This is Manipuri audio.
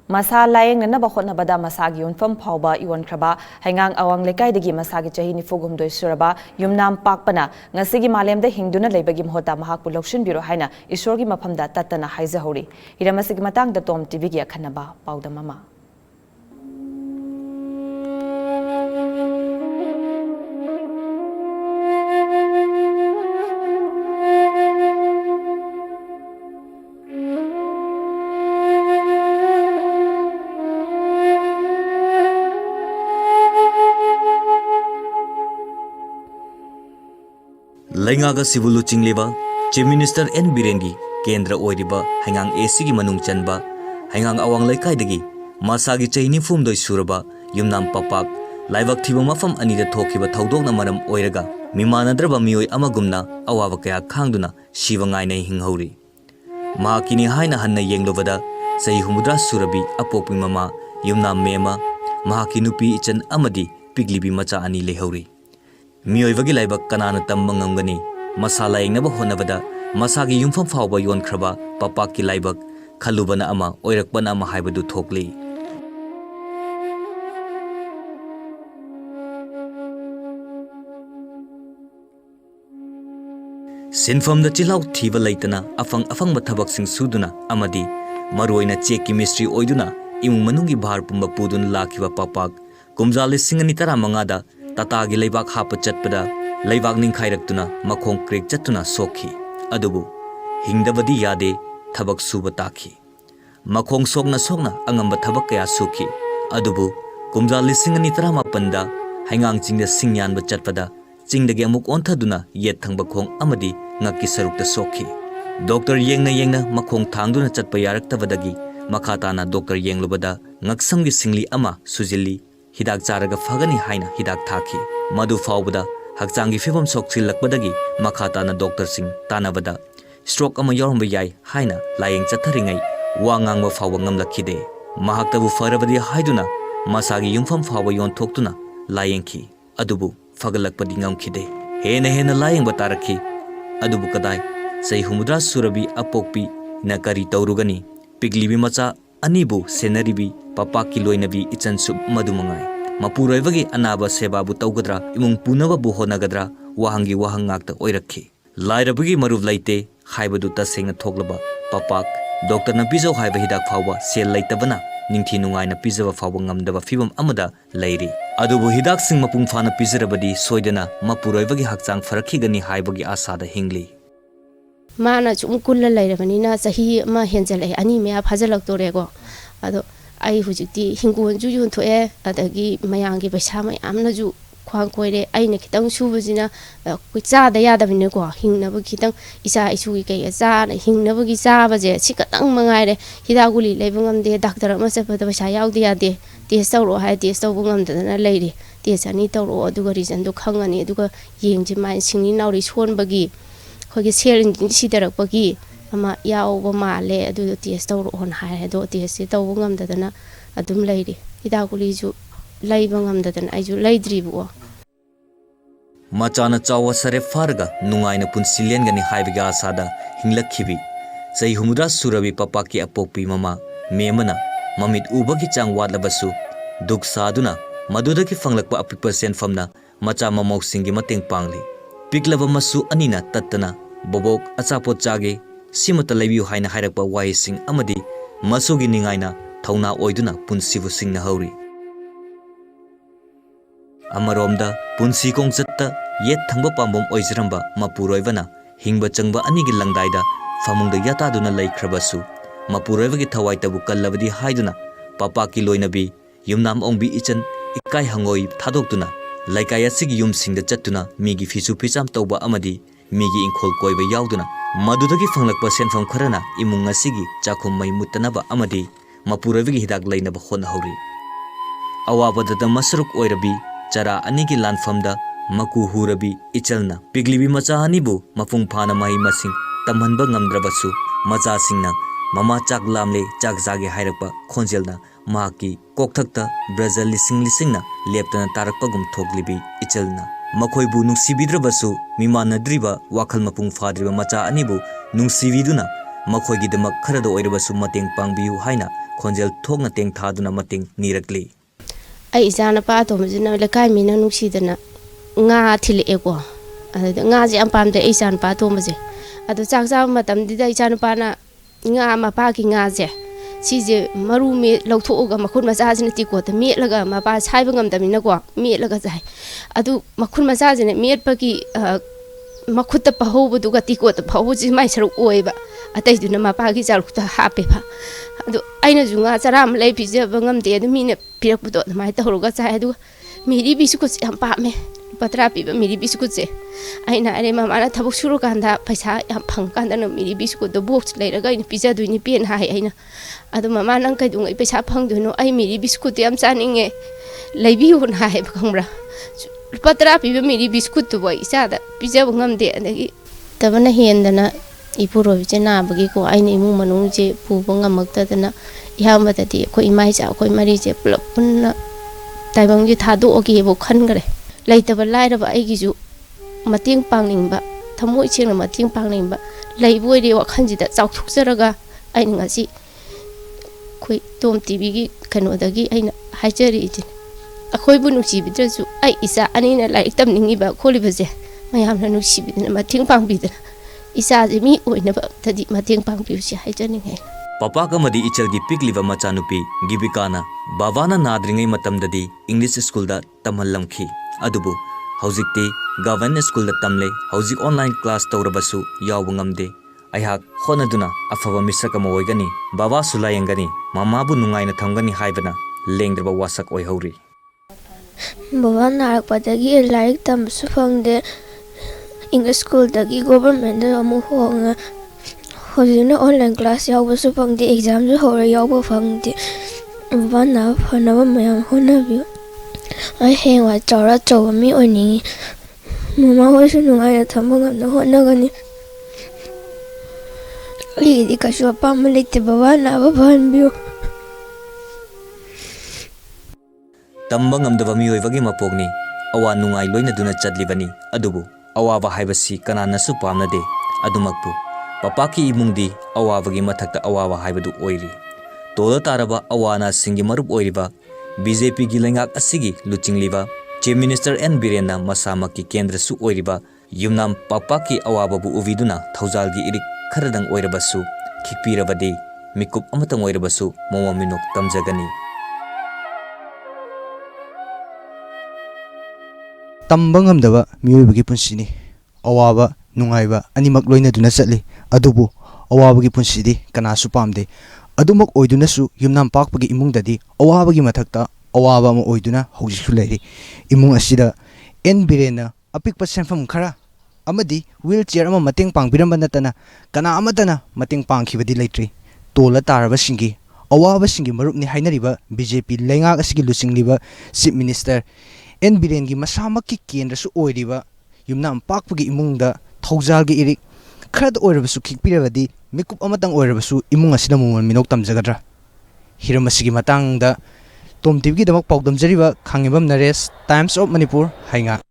Masa layeng na nabahotnabada masagi yunfam phawba iwonkraba haingang awang lekaidagi masagi chahi nifugumdoi suraba yumnam pakpana ngasigi malemda hingduna leibagi mohota mahakpu lokshinbiro haina isorgi mafamda tattana haizahori hiramasigi matangda Tom TV gi akhanaba paudamama Laingaga Sibulu Chingleba, Chief Minister N. Birengi, Kendra Oiriba, Hangang Esigi Manung Chanba, Hangang Awang Lekaidagi, Masagi Chaini Fumdoi Suraba, Yumnam Papak, Laibak Tiba Mafam Anida Tokiba Taudogna Maram Oiraga, Mimanadraba Mioi Amagumna, Awabakaya Kangduna, Shivangaina Hinghauri. Mahakini Haina Hanna Yenglovada, Sai Humudra Surabi, Apoping Mama, Yumnam Mema, Mahakinupi Ichan Amadi, Piglibi Macha Ani Lehauri. Miyoibagi laibak kanana tambang ngamgani masala yengnaba honabada masagi yumfam phawba yonkraba papaki laibak khalubana ama oirakbana ama haibadu thokli sinfamda chilau thiba leitana afang mathabaksing suduna amadi maroina check chemistry oiduna imung manungi bhar pumba pudun lakhiba papak kumjali singani tara mangada Tata gi leibak hapa chatpada leibak ning khairaktuna makhong krek chatuna sokhi adubu hingdabadi yade thabak suba takhi makhong sokna angamba thabak kaya sukhi adubu kumja lisingani tarama panda haingang chingda singyan ba chatpada chingdagi amuk onthaduna yet thangba khong amadi ngakki sarukta sokhi doctor yengna makhong thangduna chatpa yaraktabadagi makhatana doctor yenglubada ngaksamgi singli ama sujilli Hidak charaga fagani haina hidak thaki madu fawbada hakchangi fibam sokchilakbadagi makhatana doctor sing tanabada stroke ama yoromba yai haina layeng chatharingai wangangba fawba ngamlakhide mahaktabu farabadi haiduna masagi yumfam fawba yonthokduna layengki adubu fagalakpadi ngamkhide hena layengba tarakhi adubu kadai sai humudra surabi apokpi nakari taurugani piglibi macha anibu senaribi papaki loinabi ichansu madumangai mapuroibagi anaba sebabu taugadra imung punaba bu honagadra wahangi wahangakta oirakhi lairabagi maruv laite haibadu tasengna thoklaba papak doctor na pizau haiba hidak phawba sel laitabana ningthi nungaina pizaba phawba ngamdaba fibam amada lairi adubu hidak sing mapung phana pizarabadi soidana mapuroibagi hakchang farakhigani haibagi asada hingli mana chum kulla lairabanina sahi ma henjalai ani me phajalaktorego ado ai hujikti hingun ju yun thoe adagi mayangi paisa mayamna ju khwang koire aina kitang subajina ku cha da yadabine ko hingnaba kitang isa isu kai cha na hingnaba gi cha baje sikatang mangaire hidaguli leibungamde doctor ama sepada paisa yaudi yade test tawro hai test tawbungam dana leiri test ani tawro aduga reason du khangani aduga yengji mai singni nauri sonbagi khogi sharing sidarakpagi ama yaoba male adu test tawro on hai do test tawbungam dana adum leiri hidaguli ju laibangam dadana aiju laidribu Machana chawa sare farga nungaina punsilien gani haibiga asada hinglakhibi sai humudra surabi papaki apokpi mama memana mamit ubagi chang wadlabasu duk saduna madudaki fanglakpa apikpa senfamna macha mamok singi mateng pangli piklaba masu anina tattana bobok achapot chage simata laibiu haina hairakpa wai sing amadi masugi ningaina thauna oiduna punsibu singna hauri Amaromda punsi kong chatta yet thangba pambom oizramba mapuroibana hingba changba anigi langdaida famungda yataduna laikhrabasu mapuroibagi thawai tabu kallabadi haiduna papaki loinabi yumnam ongbi ichan ikai hangoi thadokduna laikai asigi yumsingda chattuna migi fisu ficham tawba amadi migi ingkhol koiba yauduna madudagi fanglakpa senfam kharana imung asigi chakhum mai mutanaba amadi mapuroibagi hidak lainaba hona hauri awabadada masruk oirabi Cara anigi lanfamda maku hurabi ichalna piglibi macha anibu mapung phana mai masing tamhanba ngamdrabasu macha singna mama chak lamle chak jage hairakpa khonjelna maki kokthakta brazil lisingna leptana tarakpa gum thoglibi ichalna makoibu nungsibidrabasu mimanadriba wakhal mapung phadriba macha anibu nungsibiduna makoigi demak kharada oirabasu mateng pangbiu haina khonjel thokna tengthaduna mating nirakli. Ai isana pa atomsina lekai mina nungsidana nga thileeko adu nga je am pamde isan pa atomse adu chak cha matamdi da isan pa na nga ma pa ki nga je sije maru me lauthoga makhun macha jina tiko ta me laga ma pa saiba ngamdamina ko me laga jai adu makhun macha jina me pa ki makhutta pa hobu du ga tiko ta phawu ji mai saru oiba atai duna ma pa ki jaru ta hape pha adu aina junga charam lei pije bangamde adu mine pirak puto mai ta horuga chai adu miri biscuit yam pa me patra pi miri biscuit je aina are mama na thabuk suru kanda paisa yam phang kanda no miri biscuit do box leiraga ina pija duini pen hai aina adu mama nang kai dungai paisa phang duno ai miri biscuit yam chaninge leibi hun hai khambra patra pi miri biscuit to boy isa da pija bangamde adagi tabana hendana ipuro bichena bagi ko aina imu manung je pu bangamakta dana yamata di ko imai cha ko mari je plop punna taibang ji thadu ogi bo khan gare laitaba lairaba aigiju mating pangningba thamoi chingna mating pangningba laiboi de wakhanjida chauthukjaraga aina ngasi khoi tom tv gi kanodagi aina haijari ijin akhoi bu nuksi bidrasu ai isa anina laik tamningiba kholibaje mayamna nuksi bidna mating pangbidna isa je mi oinaba tadi mating pangbiusi haijani ngai Papa kamadi ichalgi pikliva machanupi Gibikana babana nadringai matamdadi English school da tamhallamkhi adubu haujikti government school da tamle hauzik online class tawrabasu yawba ngamde aihak honaduna afaba misaka moigani baba sulayangani mamabu nungaina thamgani haibana lengdraba wasak oihauri baba narakpadagi laik tamsu phangde English school dagi government da amu honga hojina online class yawba su phangde exam ju hora yawba phangde baba na phana mayam honabi ai hengwa chawra chawa mi oni mama hoisu nungai thamga na honagani li di kaswa pamlite baba na bhanbiu tamba ngamdaba miyoibagi mapogni awa nungai loina duna chatlibani adubu awaba haibasi kananasu pamnade adumakpu papaki imungdi awabagi mathakta awaba haibadu oiri tola taraba awana singi marup oiriba BJP gi lengak asigi luchingliba Chief Minister N Birena masamaki kendra su oiriba yumnam papaki awababu uviduna thaujal gi irik kharadang oirabasu khikpirabadi mikup amatang oirabasu momaminok tamjagani tamba ngamdaba miyoibagi punsini awaba nungaiba animak loina duna chatli adubu awabagi punsidi kanasu pamde adumak oidunasu yumnam pakpagi imungdadi awabagi mathakta awaba ma oiduna haujisu leiri imung asida N Birena apikpa senfam khara amadi wheelchair ama mateng pangbiramba natana kana amatana mateng pangkhibadi leitri tola taraba singi awaba singi marupni hainariba BJP lengak asigi lucingliba Chief Minister N Birengi masamaki kendrasu oiriba yumnam pakpagi imungda thaujalgi irik kharad oirabasu khikpirabadi mikup amatang oirabasu imung asida muman minok tamjagadra hiramasigi matangda Tom TV gi damak paudam jariba Khangibam Naresh Times of Manipur hainga